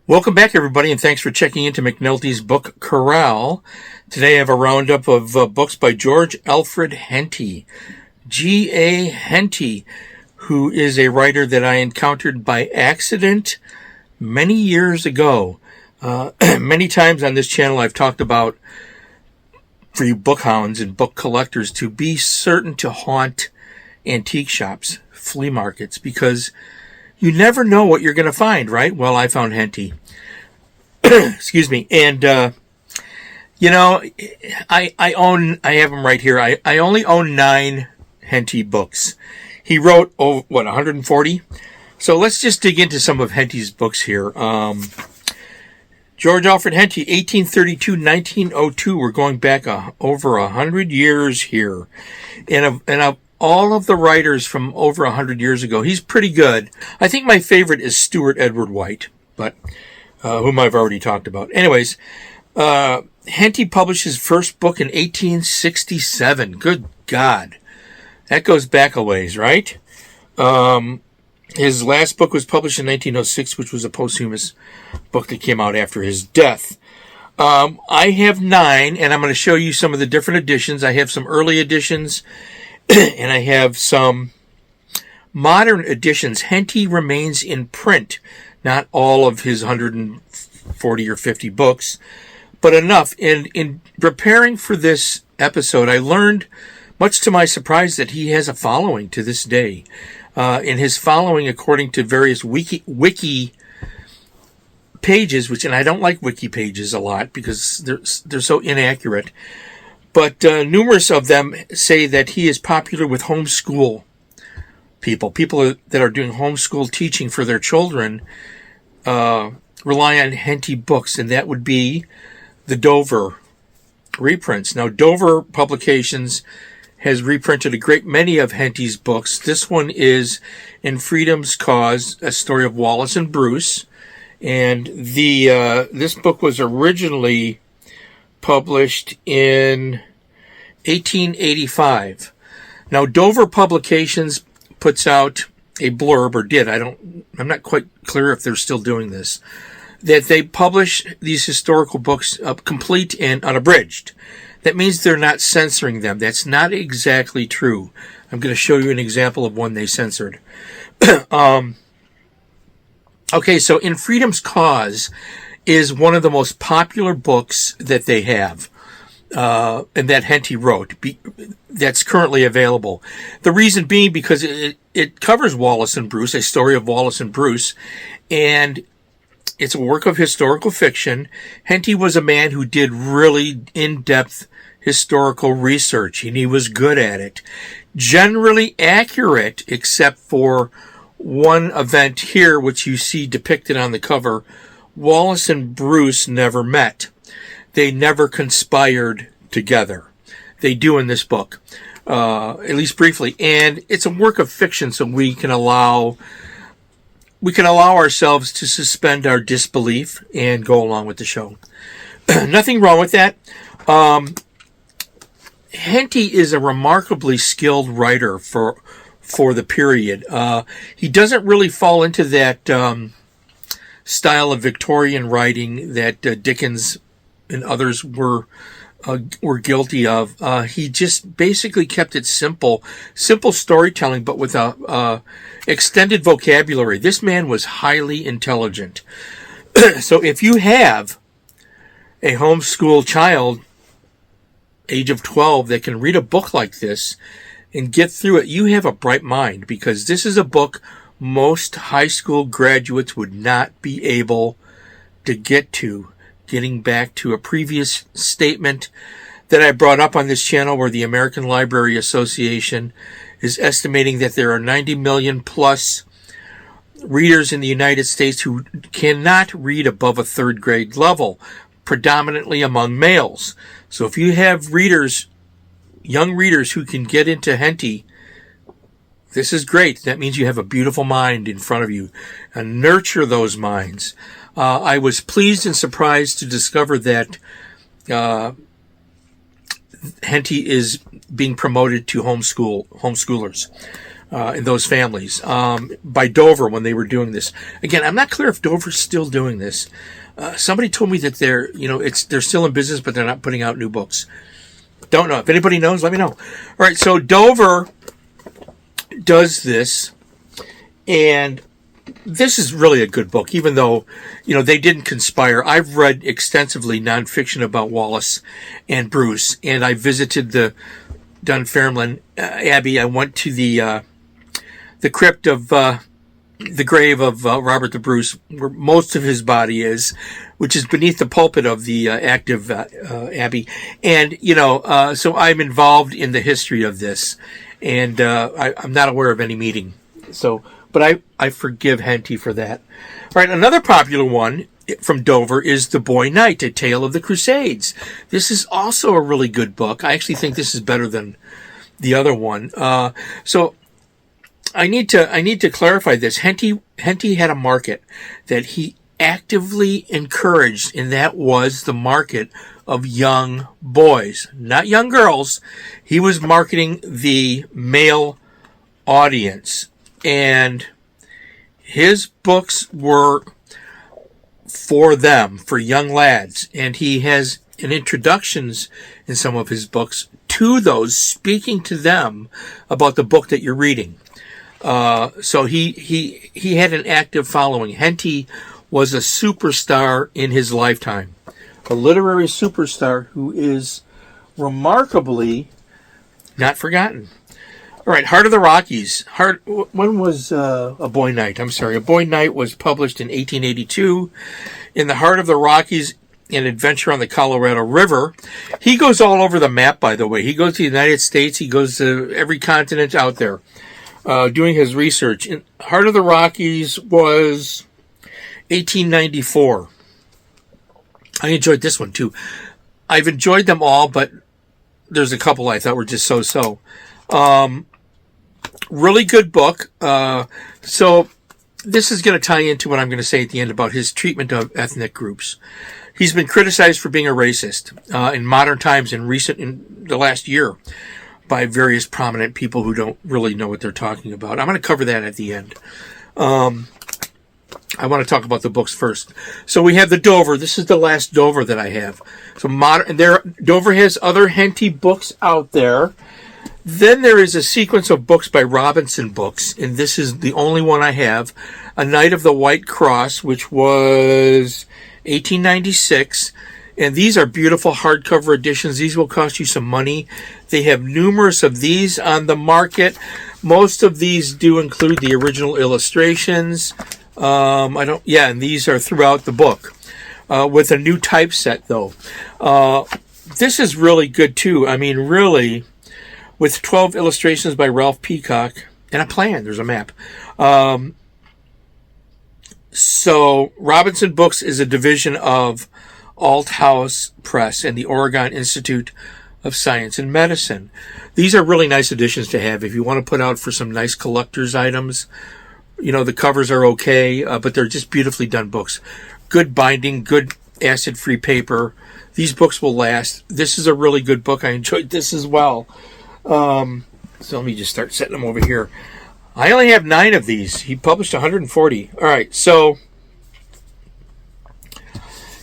Welcome back, everybody, and thanks for checking into McNulty's Book Corral. Today I have a roundup of books by George Alfred Henty. G.A. Henty, who is a writer that I encountered by accident many years ago. Many times on this channel I've talked about, for you book hounds and book collectors, to be certain to haunt antique shops, flea markets, because you never know what you're going to find, right? Well, I found Henty. Excuse me. And, I have them right here. I only own 9 Henty books. He wrote, 140? So let's just dig into some of Henty's books here. George Alfred Henty, 1832-1902. We're going back over 100 years here. And of all of the writers from over 100 years ago, he's pretty good. I think my favorite is Stuart Edward White, but whom I've already talked about. Anyways, Henty published his first book in 1867. Good God. That goes back a ways, right? His last book was published in 1906, which was a posthumous book that came out after his death. I have 9, and I'm going to show you some of the different editions. I have some early editions, and I have some modern editions. Henty remains in print, not all of his 140 or 50 books, but enough. And in preparing for this episode, I learned, much to my surprise, that he has a following to this day. In his following, according to various wiki pages, and I don't like wiki pages a lot because they're so inaccurate, but numerous of them say that he is popular with homeschool people that are doing homeschool teaching for their children. Rely on Henty books, and that would be the Dover reprints. Now, Dover Publications has reprinted a great many of Henty's books. This one is In Freedom's Cause, a story of Wallace and Bruce. And this book was originally published in 1885. Now, Dover Publications puts out a blurb, or did. I'm not quite clear if they're still doing this, that they publish these historical books complete and unabridged. That means they're not censoring them. That's not exactly true. I'm going to show you an example of one they censored. Okay, so In Freedom's Cause is one of the most popular books that they have, and that Henty wrote, that's currently available. The reason being because it covers Wallace and Bruce, a story of Wallace and Bruce, and it's a work of historical fiction. Henty was a man who did really in-depth historical research, and he was good at it. Generally accurate, except for one event here, which you see depicted on the cover. Wallace and Bruce never met. They never conspired together. They do in this book, at least briefly. And it's a work of fiction, so we can allow ourselves to suspend our disbelief and go along with the show. Nothing wrong with that. Henty is a remarkably skilled writer for the period. He doesn't really fall into that style of Victorian writing that Dickens and others were guilty of. He just basically kept it simple storytelling, but with a extended vocabulary. This man was highly intelligent. So if you have a homeschool child, age of 12, that can read a book like this and get through it, you have a bright mind, because this is a book most high school graduates would not be able to get to. Getting back to a previous statement that I brought up on this channel, where the American Library Association is estimating that there are 90 million plus readers in the United States who cannot read above a 3rd grade level, predominantly among males. So if you have young readers who can get into Henty, this is great. That means you have a beautiful mind in front of you, and nurture those minds. I was pleased and surprised to discover that Henty is being promoted to homeschoolers. in those families, by Dover when they were doing this. Again, I'm not clear if Dover's still doing this. Somebody told me that they're still in business, but they're not putting out new books. Don't know. If anybody knows, let me know. All right, so Dover does this, and this is really a good book, even though, they didn't conspire. I've read extensively nonfiction about Wallace and Bruce, and I visited the Dunfermline Abbey. I went to the crypt of the grave of Robert the Bruce, where most of his body is, which is beneath the pulpit of the active abbey. And, so I'm involved in the history of this, and I'm not aware of any meeting. But I forgive Henty for that. All right, another popular one from Dover is The Boy Knight, A Tale of the Crusades. This is also a really good book. I actually think this is better than the other one. So I need to clarify this. Henty had a market that he actively encouraged, and that was the market of young boys, not young girls. He was marketing the male audience, and his books were for them, for young lads, and he has an introductions in some of his books to those, speaking to them about the book that you're reading. So he had an active following. Henty was a superstar in his lifetime, a literary superstar who is remarkably not forgotten. All right, Heart of the Rockies. When was A Boy Knight? I'm sorry. A Boy Knight was published in 1882. In the Heart of the Rockies, an adventure on the Colorado River. He goes all over the map, by the way. He goes to the United States. He goes to every continent out there, doing his research. In Heart of the Rockies was 1894. I enjoyed this one, too. I've enjoyed them all, but there's a couple I thought were just so-so. Really good book. So this is going to tie into what I'm going to say at the end about his treatment of ethnic groups. He's been criticized for being a racist in modern times, in the last year, by various prominent people who don't really know what they're talking about. I'm going to cover that at the end. I want to talk about the books first. So we have the Dover. This is the last Dover that I have. So Dover has other Henty books out there. Then there is a sequence of books by Robinson Books, and this is the only one I have. A Knight of the White Cross, which was 1896. And these are beautiful hardcover editions. These will cost you some money. They have numerous of these on the market. Most of these do include the original illustrations. And these are throughout the book, with a new typeset though. This is really good too. I mean, really, with 12 illustrations by Ralph Peacock and a plan. There's a map. So Robinson Books is a division of Althouse Press and the Oregon Institute of Science and Medicine. These are really nice editions to have if you want to put out for some nice collector's items. The covers are okay, but they're just beautifully done books. Good binding, good acid-free paper. These books will last. This is a really good book. I enjoyed this as well. So let me just start setting them over here. I only have 9 of these. He published 140. All right, so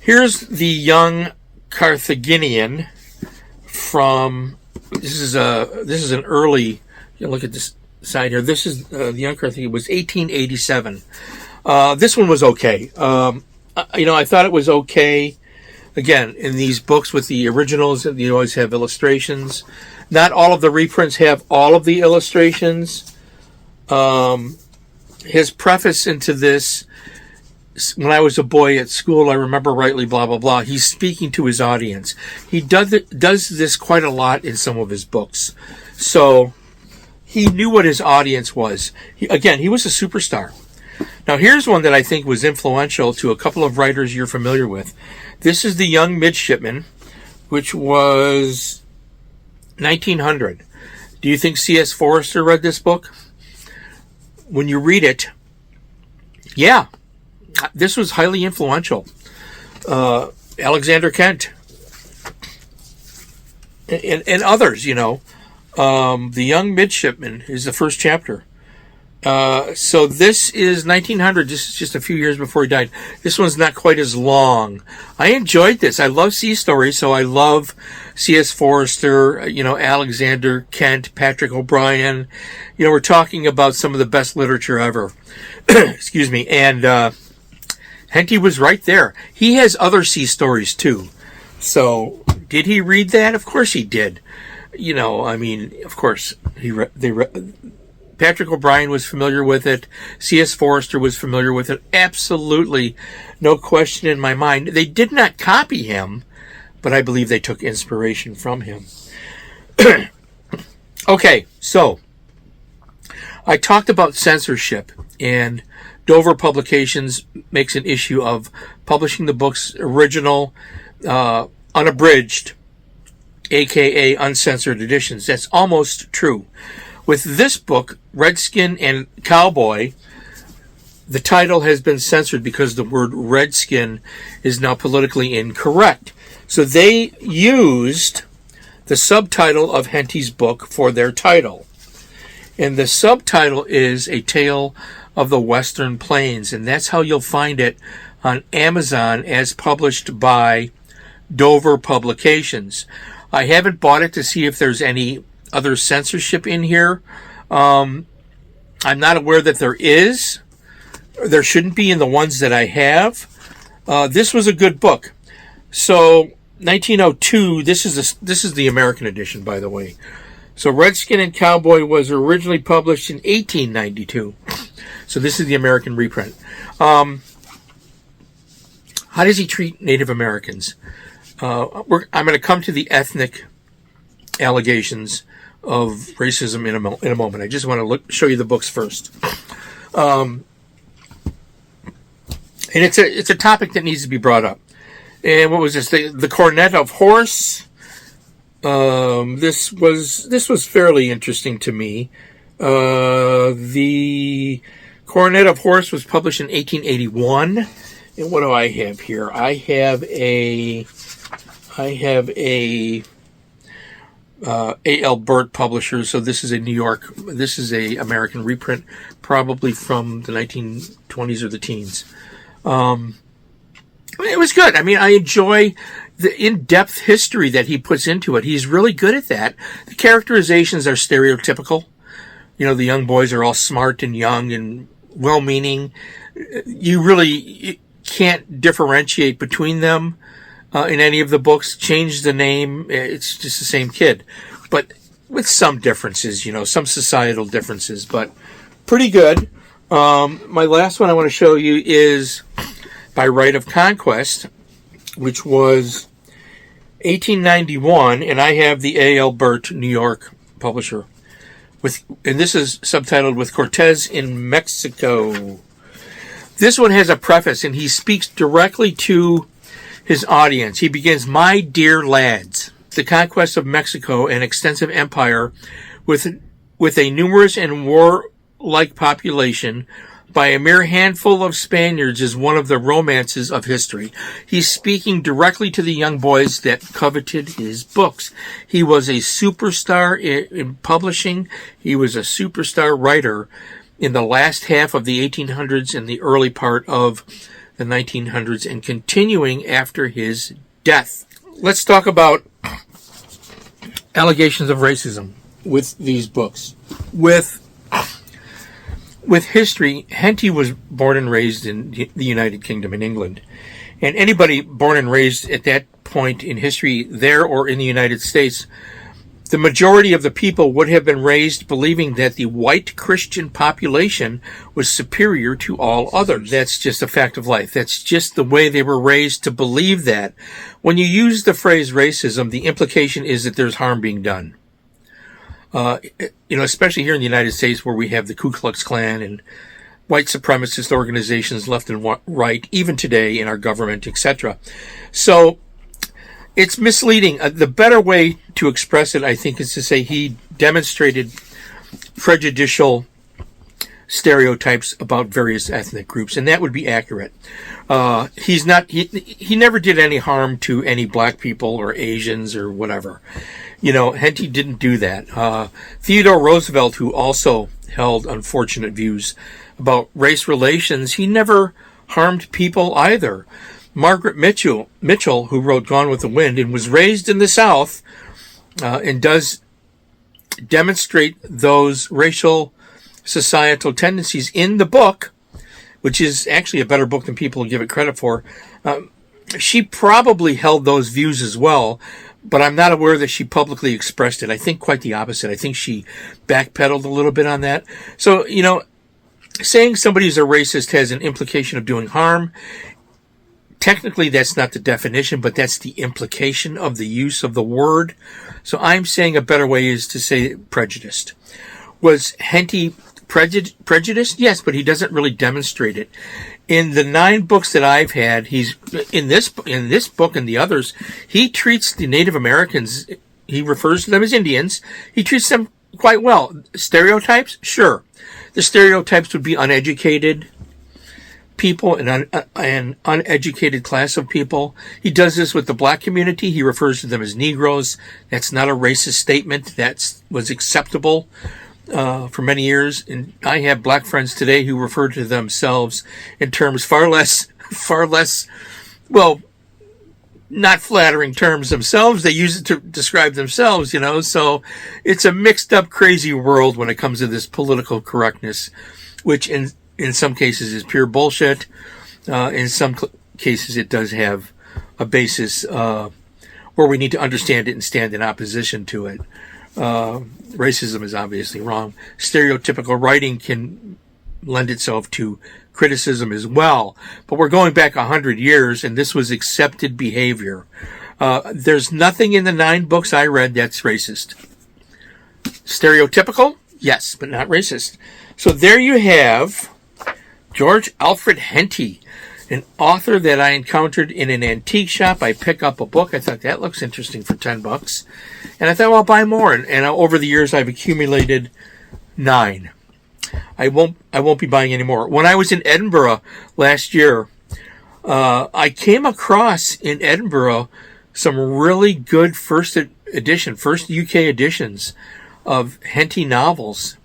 here's the Young Carthaginian from. This is an early. Look at this side here. This is the Young Carthaginian. It was 1887. This one was okay. I thought it was okay. Again, in these books with the originals, you always have illustrations. Not all of the reprints have all of the illustrations. His preface into this, when I was a boy at school, I remember rightly, blah, blah, blah. He's speaking to his audience. He does this quite a lot in some of his books. So he knew what his audience was. He was a superstar. Now, here's one that I think was influential to a couple of writers you're familiar with. This is The Young Midshipman, which was 1900. Do you think C.S. Forrester read this book? When you read it, yeah, this was highly influential. Alexander Kent and others, The Young Midshipman is the first chapter. So this is 1900. This is just a few years before he died. This one's not quite as long. I enjoyed this. I love sea stories, so I love C.S. Forester, Alexander Kent, Patrick O'Brien. We're talking about some of the best literature ever. Excuse me. And Henty was right there. He has other sea stories, too. So did he read that? Of course he did. Of course, Patrick O'Brien was familiar with it. C.S. Forester was familiar with it. Absolutely. No question in my mind. They did not copy him, but I believe they took inspiration from him. Okay, so I talked about censorship, and Dover Publications makes an issue of publishing the book's original, unabridged, aka uncensored editions. That's almost true. With this book, Redskin and Cowboy, the title has been censored because the word redskin is now politically incorrect. So they used the subtitle of Henty's book for their title. And the subtitle is A Tale of the Western Plains, and that's how you'll find it on Amazon as published by Dover Publications. I haven't bought it to see if there's any other censorship in here. I'm not aware that there is. There shouldn't be in the ones that I have. This was a good book. So 1902. This is the American edition, by the way. So Redskin and Cowboy was originally published in 1892. So this is the American reprint. How does he treat Native Americans? I'm going to come to the ethnic allegations of racism in a moment. I just want to show you the books first. And it's a topic that needs to be brought up. And what was this? The Cornet of Horse. This was fairly interesting to me. The Cornet of Horse was published in 1881. And what do I have here? I have a A.L. Burt publisher, so this is a American reprint, probably from the 1920s or the teens. It was good. I enjoy the in-depth history that he puts into it. He's really good at that. The characterizations are stereotypical. The young boys are all smart and young and well-meaning. You really can't differentiate between them. In any of the books. Change the name, it's just the same kid, but with some differences, some societal differences, but pretty good. My last one I want to show you is By Right of Conquest, which was 1891, and I have the A.L. Burt New York publisher, and this is subtitled With Cortez in Mexico. This one has a preface, and he speaks directly to his audience. He begins, "My dear lads, the conquest of Mexico, an extensive empire with a numerous and warlike population by a mere handful of Spaniards, is one of the romances of history." He's speaking directly to the young boys that coveted his books. He was a superstar in publishing. He was a superstar writer in the last half of the 1800s and the early part of the 1900s, and continuing after his death. Let's talk about allegations of racism with these books. With history, Henty was born and raised in the United Kingdom in England. And anybody born and raised at that point in history there or in the United States, the majority of the people would have been raised believing that the white Christian population was superior to all others. That's just a fact of life. That's just the way they were raised to believe that. When you use the phrase racism, the implication is that there's harm being done. Especially here in the United States, where we have the Ku Klux Klan and white supremacist organizations left and right, even today in our government, etc. So it's misleading. The better way to express it, I think, is to say he demonstrated prejudicial stereotypes about various ethnic groups, and that would be accurate. He never did any harm to any black people or Asians or whatever. Henty didn't do that. Theodore Roosevelt, who also held unfortunate views about race relations. He never harmed people either. Margaret Mitchell, who wrote Gone with the Wind and was raised in the South, and does demonstrate those racial societal tendencies in the book, which is actually a better book than people give it credit for. She probably held those views as well, but I'm not aware that she publicly expressed it. I think quite the opposite. I think she backpedaled a little bit on that. So, saying somebody's a racist has an implication of doing harm. Technically, that's not the definition, but that's the implication of the use of the word. So I'm saying a better way is to say prejudiced. Was Henty prejudiced? Yes, but he doesn't really demonstrate it. In the 9 books that I've had, he's in this book and the others, he treats the Native Americans, he refers to them as Indians, he treats them quite well. Stereotypes? Sure. The stereotypes would be uneducated people and an uneducated class of people. He does this with the black community. He refers to them as Negroes. That's not a racist statement. That was acceptable for many years. And I have black friends today who refer to themselves in terms far less, well, not flattering terms themselves. They use it to describe themselves, so it's a mixed up, crazy world when it comes to this political correctness, which in some cases is pure bullshit. In some cases it does have a basis where we need to understand it and stand in opposition to it. Racism is obviously wrong. Stereotypical writing can lend itself to criticism as well. But we're going back 100 years, and this was accepted behavior. There's nothing in the 9 books I read that's racist. Stereotypical? Yes, but not racist. So there you have George Alfred Henty, an author that I encountered in an antique shop. I pick up a book. I thought that looks interesting for $10. And I thought, well, I'll buy more. And over the years, I've accumulated 9. I won't be buying any more. When I was in Edinburgh last year, I came across in Edinburgh some really good first UK editions of Henty novels.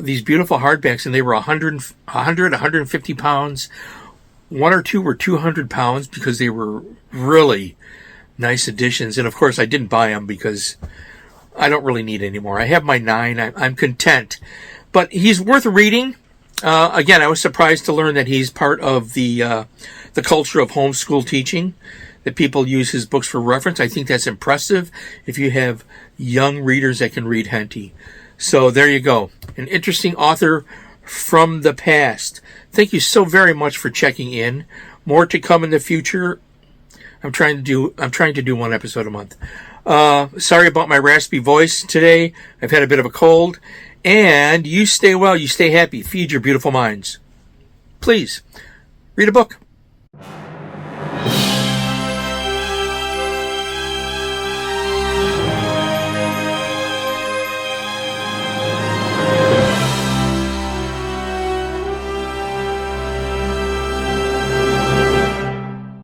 These beautiful hardbacks, and they were 150 pounds. 1 or 2 were 200 pounds because they were really nice editions. And of course, I didn't buy them because I don't really need any more. I have my 9. I'm content. But he's worth reading. Again, I was surprised to learn that he's part of the culture of homeschool teaching, that people use his books for reference. I think that's impressive if you have young readers that can read Henty. So there you go. An interesting author from the past. Thank you so very much for checking in. More to come in the future. I'm trying to do 1 episode a month. Sorry about my raspy voice today. I've had a bit of a cold. And you stay well, you stay happy, feed your beautiful minds. Please, read a book.